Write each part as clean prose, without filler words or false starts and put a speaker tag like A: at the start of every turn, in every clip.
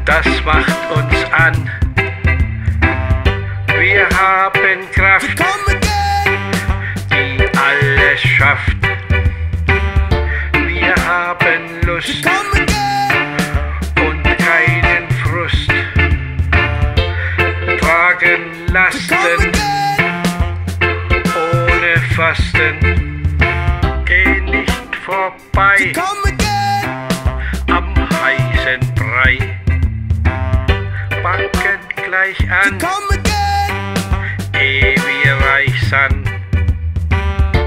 A: Das macht uns an. Wir haben Kraft, die alles schafft. Wir haben Lust und keinen Frust. Tragen Lasten ohne Fasten. Geh nicht vorbei am heißen Brei. Backen gleich an, ehe wir reich sind.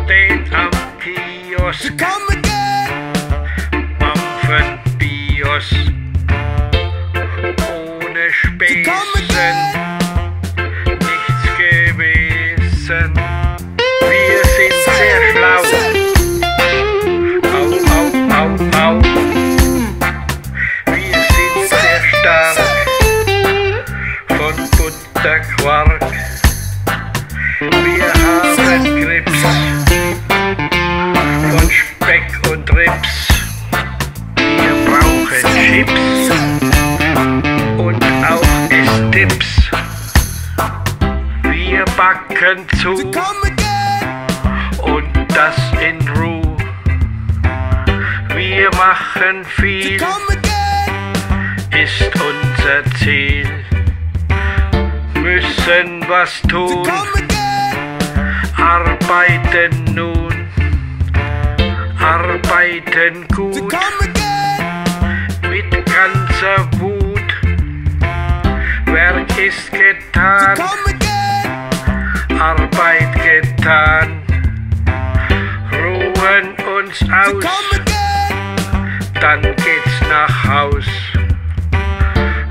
A: Den am Kiosk, Mampfen Bios, ohne Späßen, nichts gewesen. Wir sind sehr schlau. Au, au, au, au. Wir sind sehr stark von Butterquark. Wir haben Grips von Speck und Rips. Wir brauchen Chips und auch Estips. Wir backen zu und das in Ruhe. Wir machen viel, ist unser Ziel. Müssen was tun, arbeiten nun, arbeiten gut, mit ganzer Wut. Werk ist getan, Arbeit getan, ruhen uns aus, dann geht's nach Haus.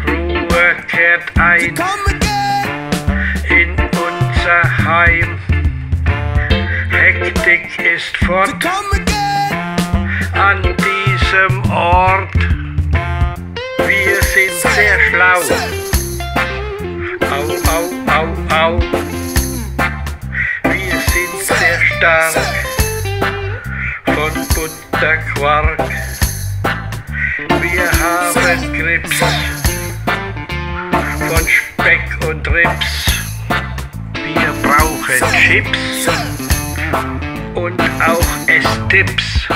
A: Ruhe kehrt ein in unser Heim. Hektik ist fort an diesem Ort. Wir sind sehr schlau. Au, au, au, au. Wir sind sehr stark von Butterquark. Wir haben Grips von Speck und Rips. Wir brauchen Chips und auch Estips.